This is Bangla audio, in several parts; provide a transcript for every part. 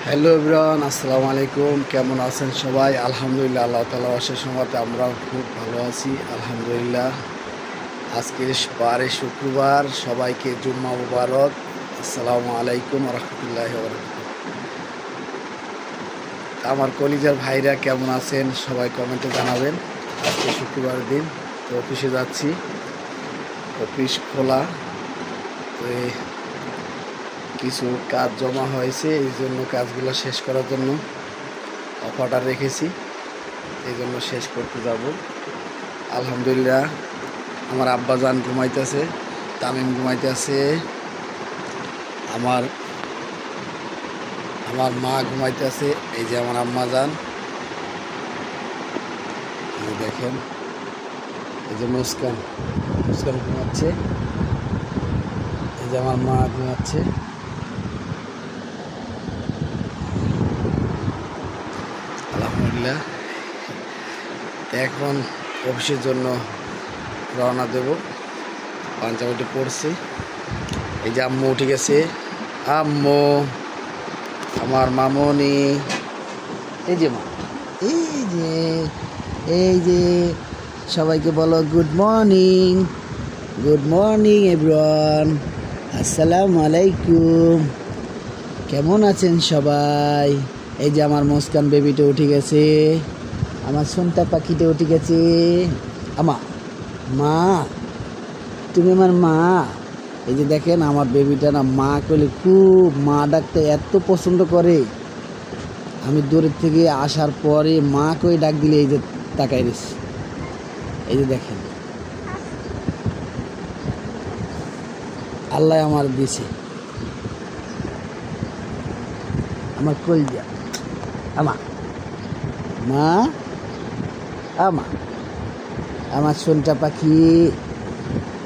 হ্যালো এভরিওয়ান, আসসালামু আলাইকুম। কেমন আছেন সবাই? আলহামদুলিল্লাহ, আল্লাহ তাআলা অশেষ রহমতে আমরাও খুব ভালো আছি আলহামদুলিল্লাহ। আজকে বারে শুক্রবার, সবাইকে জুম্মা মুবারক। আসসালামু আলাইকুম ওয়া রাহমাতুল্লাহি ওয়া বারাকাতুহু। আমার কলিজার ভাইরা কেমন আছেন সবাই কমেন্টে জানাবেন। আজকে শুক্রবার দিন, তো অফিসে যাচ্ছি, অফিস খোলা। তো কিছু কাজ জমা হয়েছে, এই জন্য কাজগুলো শেষ করার জন্য অফারটা রেখেছি, এই জন্য শেষ করতে যাব। আলহামদুলিল্লাহ, আমার আব্বাজান ঘুমাইতেছে, তামিম ঘুমাইতেছে, আমার মা ঘুমাইতেছে। এই যে আমার আম্মাজান, দেখেন, এই যে মুস্কান ঘুমাচ্ছে, এই যে আমার মা ঘুমাচ্ছে। আলহামদুলিল্লাহ, এখন অফিসের জন্য রওনা দেব। পাঞ্জাবিটি পড়ছি। এই যে আম্মু উঠে গেছে, আম্মু, আমার মামনি, এই যে মা, এই যে সবাইকে বলো গুড মর্নিং এভরিওয়ান, আসসালামু আলাইকুম। কেমন আছেন সবাই? এই যে আমার মুস্কান বেবিটা উঠে গেছে, আমার সোনটা পাখিটা উঠে গেছে। মা, তুমি আমার মা। এই যে দেখেন, আমার বেবিটা না মা কইলে খুব, মা ডাকতে এত পছন্দ করে। আমি দূরের থেকে আসার পরে মা কই ডাক দিলে এই যে তাকাই দিস। এই যে দেখেন, আল্লাহ আমার দিছে, আমার কলজা। মা, আমার সোনটা পাখি,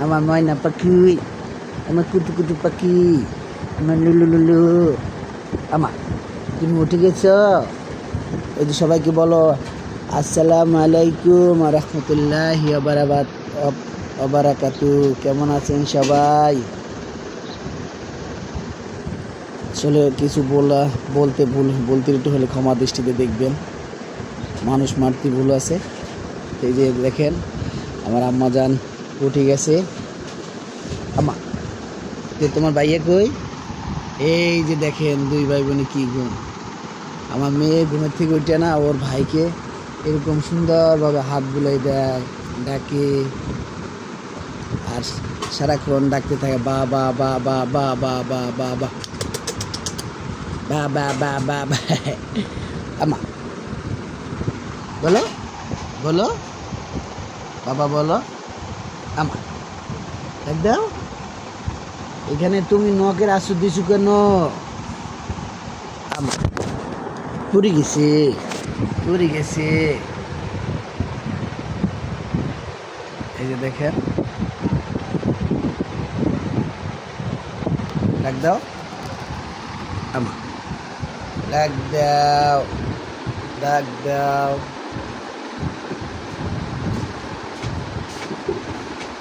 আমার ময়না পাখি, আমার কুটু পাখি, আমার লুলু। তুমি উঠে গেছ? এই যে সবাইকে বলো আসসালামু আলাইকুম ওয়া রাহমাতুল্লাহি ওয়া বারাকাতুহু। কেমন আছেন সবাই? আসলে কিছু বলতে একটু হলে ক্ষমা দৃষ্টিতে দেখবেন, মানুষ মারতে ভুল আছে। এই যে দেখেন, আমার আম্মাজান উঠে গেছে। তোমার ভাইয়া কই? এই যে দেখেন, দুই ভাই বোনে কি ঘুম। আমার মেয়ে ঘুমের থেকে উঠে না ওর ভাইকে এরকম সুন্দরভাবে হাত বুলাই দেয়, ডাকে, আর সারাক্ষণ ডাকতে থাকে বা বা বা বা বা বা বা বা বা বা বা বা বা বা। আমা বলো বাবা, বলো আমা, দেখ দাও। এখানে তুমি নখের আসু দিছু কেন? পুরি গেছে। এই যে দেখেন, ডাক দাও আমা, ডাক দাও।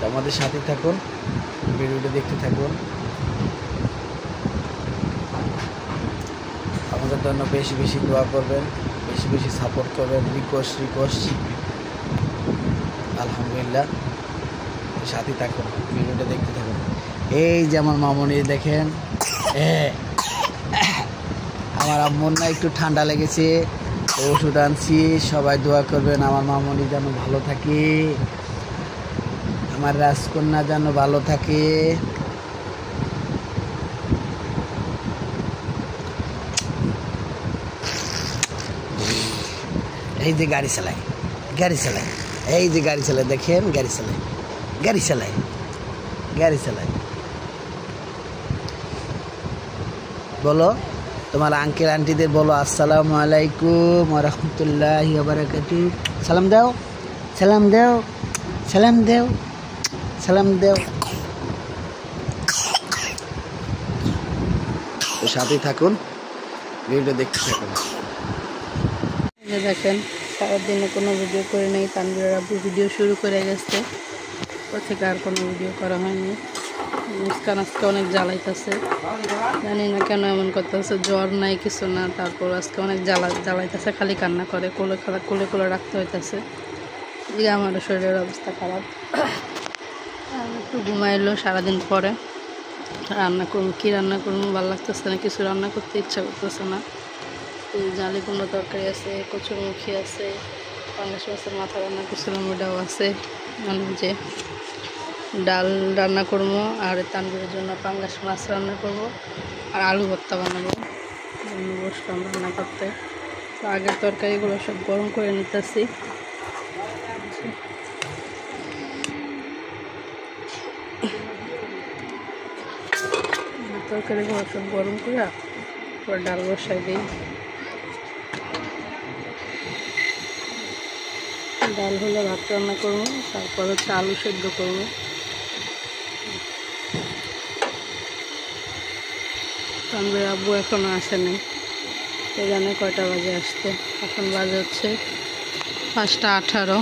আমাদের সাথে থাকুন, ভিডিওটা দেখতে থাকুন। আমাদের জন্য বেশি বেশি দোয়া করবেন, বেশি বেশি সাপোর্ট করবেন, রিকোয়েস্ট। আলহামদুলিল্লাহ, সাথে থাকুন, ভিডিওটা দেখতে থাকুন। এই যে আমার মামনি দেখেন, আমার আম্মুর না একটু ঠান্ডা লেগেছে, ওষুধ আনছি। সবাই দোয়া করবেন আমার মামনি যেন ভালো থাকে, আমার রাজকন্যা যেন ভালো থাকে। এই যে গাড়ি চালায়, এই যে গাড়ি চালায়, দেখেন গাড়ি চালায়। বলো তোমার আঙ্কেল আন্টিদের বলো আসসালামু আলাইকুম ওয়া রাহমাতুল্লাহি ওয়া বারাকাতুহু। সালাম দাও। তো সাথে থাকুন, ভিডিওটা দেখতে থাকুন। দেখেন, সারাদিনে কোনো ভিডিও করে নেই, তানভীরের আব্বু ভিডিও শুরু করে গেছে, থেকে আর কোনো ভিডিও করা হয়নি। মুস্কান আজকে অনেক জ্বালাইতেছে, জানি না কেন এমন করতেছে, জ্বর নাই কিছু না, তারপর আজকে অনেক জ্বালাইতেছে, খালি কান্না করে, কোলে রাখতে হইতেছে। এই আমারও শরীরের অবস্থা খারাপ। একটু ঘুমাইলো সারাদিন পরে, রান্না করবো, কী রান্না করবো ভালো লাগতেছে না, কিছু রান্না করতে ইচ্ছা করতেছে না। জালি কুমড়ো তরকারি আছে, কচুরমুখী আছে, পাঙ্গাস মাছের মাথা রান্না করছিলাম ওটাও আছে, যে ডাল রান্না করবো, আর তানভীরের জন্য পাঙ্গাস মাছ রান্না করবো, আর আলু ভর্তা বানাবো। বসলাম রান্না করতে। তো আগের তরকারিগুলো সব গরম করে নিতেছি। তরকারিগুলো সব গরম করে তারপর ডাল বসাই দিই। ডাল হলে ভাত রান্না করবো, তারপর হচ্ছে আলু সেদ্ধ করবো। তানভীর আব্বু এখনও আসেনি, কে জানে কয়টা বাজে আসতে। এখন বাজে হচ্ছে 5টা 18।